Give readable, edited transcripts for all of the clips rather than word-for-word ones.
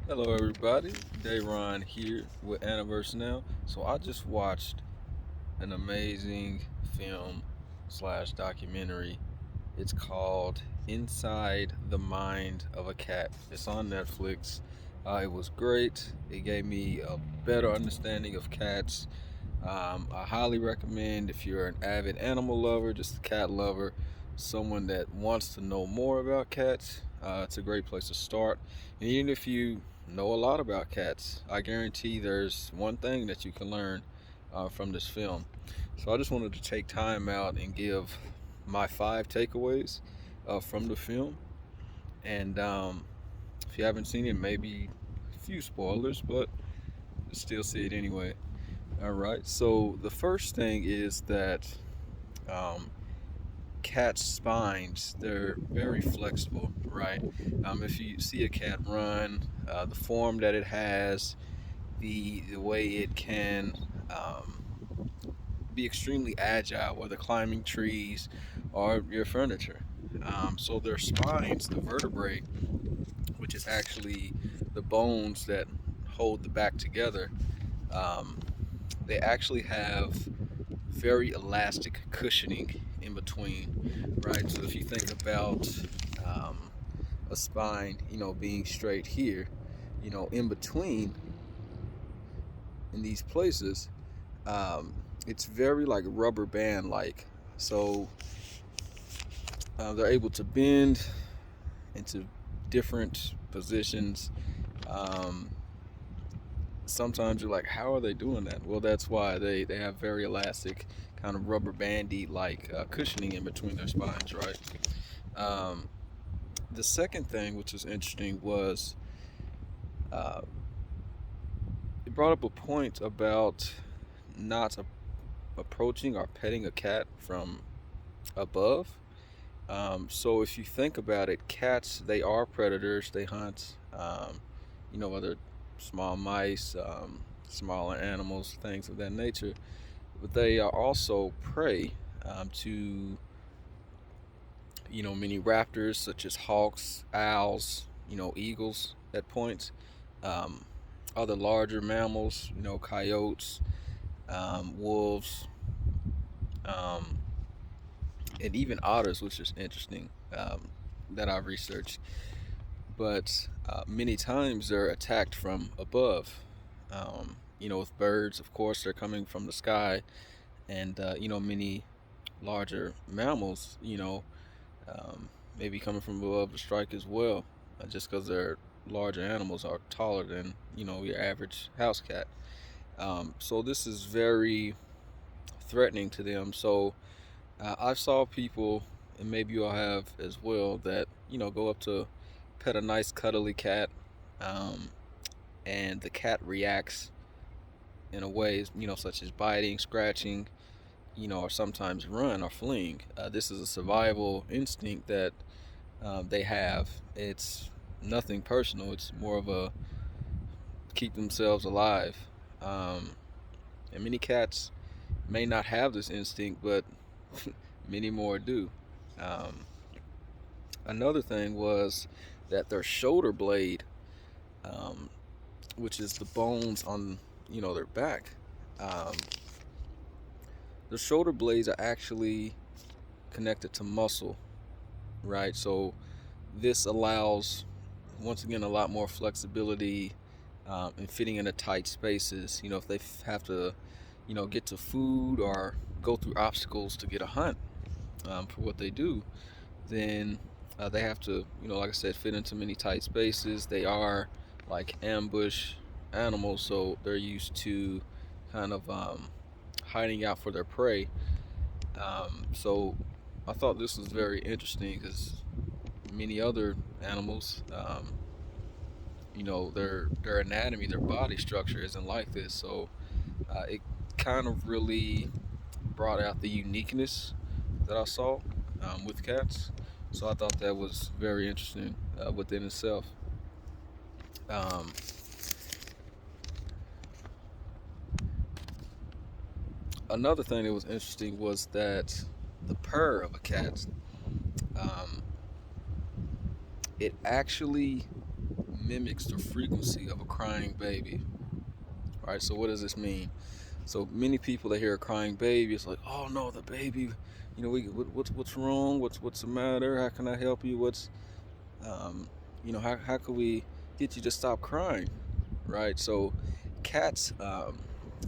Hello, everybody. Dayron here with Anniverse Now. So I just watched an amazing film slash documentary. It's called Inside the Mind of a Cat. It's on Netflix. It was great. It gave me a better understanding of cats. I highly recommend if you're an avid animal lover, just a cat lover, someone that wants to know more about cats. It's a great place to start. And even if you know a lot about cats, I guarantee there's one thing that you can learn from this film. So I just wanted to take time out and give my 5 takeaways from the film. And if you haven't seen it, maybe a few spoilers, but still see it anyway. All right. So the first thing is that um, cats' spines, they're very flexible, right? If you see a cat run, the form that it has, the way it can be extremely agile, whether climbing trees or your furniture. So their spines, the vertebrae, which is actually the bones that hold the back together, um, they actually have very elastic cushioning in between, right? So if you think about um, a spine, being straight here, in between in these places, um, it's very like rubber band like. So they're able to bend into different positions. Um, Sometimes you're like, how are they doing that? Well, that's why they have very elastic, kind of rubber bandy like cushioning in between their spines, right? Um, the second thing, which was interesting, was uh, it brought up a point about not approaching or petting a cat from above. So if you think about it, cats, they are predators. They hunt, whether small mice, smaller animals, things of that nature. But they are also prey to, many raptors such as hawks, owls, eagles at points. Um, Other larger mammals, coyotes, wolves, um, and even otters, which is interesting that I've researched. But many times they're attacked from above. With birds, of course, they're coming from the sky, and many larger mammals, um, maybe coming from above to strike as well, just because they're larger animals are taller than your average house cat. So this is very threatening to them. So I've saw people, and maybe you'll have as well, that go up to pet a nice cuddly cat, um, and the cat reacts in a way, such as biting, scratching, or sometimes run or fleeing. This is a survival instinct that they have. It's nothing personal. It's more of a keep themselves alive. Um, and many cats may not have this instinct, but many more do. Um, Another thing was that their shoulder blade, um, which is the bones on their back, um, the shoulder blades are actually connected to muscle, right? So this allows, once again, a lot more flexibility in fitting into tight spaces. If they have to, get to food or go through obstacles to get a hunt for what they do, then they have to, like I said, fit into many tight spaces. They are like ambush animals, so they're used to kind of hiding out for their prey. So I thought this was very interesting because many other animals, their anatomy, their body structure isn't like this. So it kind of really brought out the uniqueness that I saw with cats. So I thought that was very interesting within itself. Um, Another thing that was interesting was that the purr of a cat, um, it actually mimics the frequency of a crying baby. Right? So what does this mean? So many people that hear a crying baby, it's like, oh no, the baby, what's wrong? What's the matter? How can I help you? Um, how can we get you to stop crying? Right? So cats have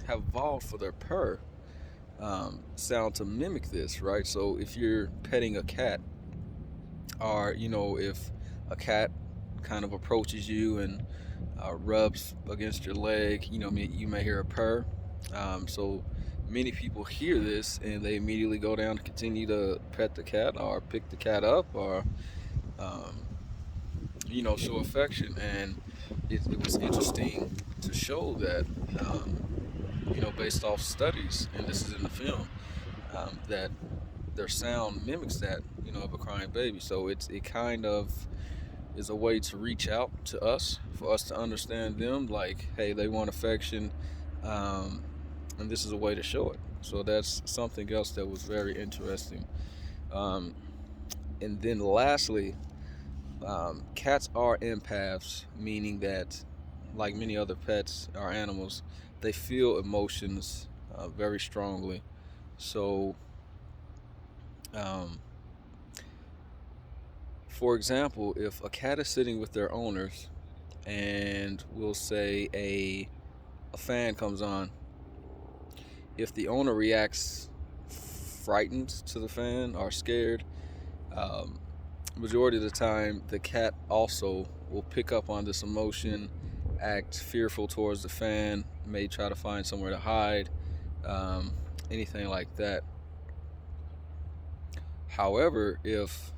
evolved for their purr sound to mimic this, right? So if you're petting a cat, or if a cat kind of approaches you and rubs against your leg, you may hear a purr. So many people hear this and they immediately go down to continue to pet the cat or pick the cat up or um, show affection. And it was interesting to show that, based off studies, and this is in the film, that their sound mimics that, of a crying baby. So it kind of is a way to reach out to us, for us to understand them. Like, hey, they want affection, and this is a way to show it. So that's something else that was very interesting. Um, and then lastly, cats are empaths, meaning that, like many other pets or animals, they feel emotions very strongly. So, um, for example, if a cat is sitting with their owners, and we'll say a fan comes on, if the owner reacts frightened to the fan or scared, um, majority of the time the cat also will pick up on this emotion, act fearful towards the fan, may try to find somewhere to hide, um, anything like that. However, if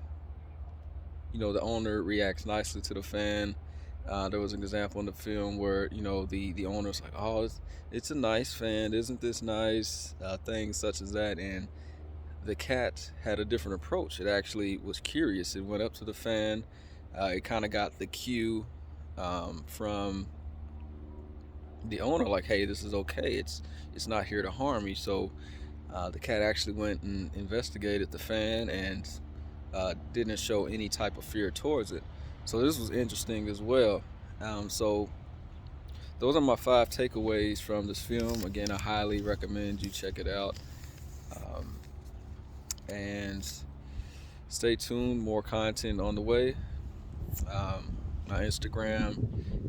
the owner reacts nicely to the fan, there was an example in the film where the owner's like, oh, it's a nice fan, isn't this nice, things such as that. And the cat had a different approach. It actually was curious. It went up to the fan. It kind of got the cue from the owner, like, hey, this is okay, it's not here to harm me. So the cat actually went and investigated the fan and didn't show any type of fear towards it. So this was interesting as well. So those are my 5 takeaways from this film. Again, I highly recommend you check it out. Um, and stay tuned, more content on the way. My Instagram,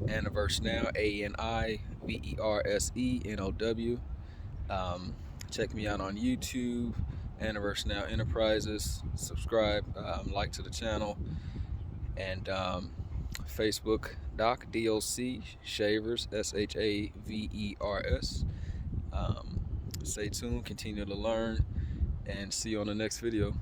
Aniverse Now, ANIVERSENOW. Check me out on YouTube, Aniverse Now Enterprises. Subscribe, like to the channel, and Facebook, DOC Shavers, SHAVERS. Stay tuned, continue to learn, and see you on the next video.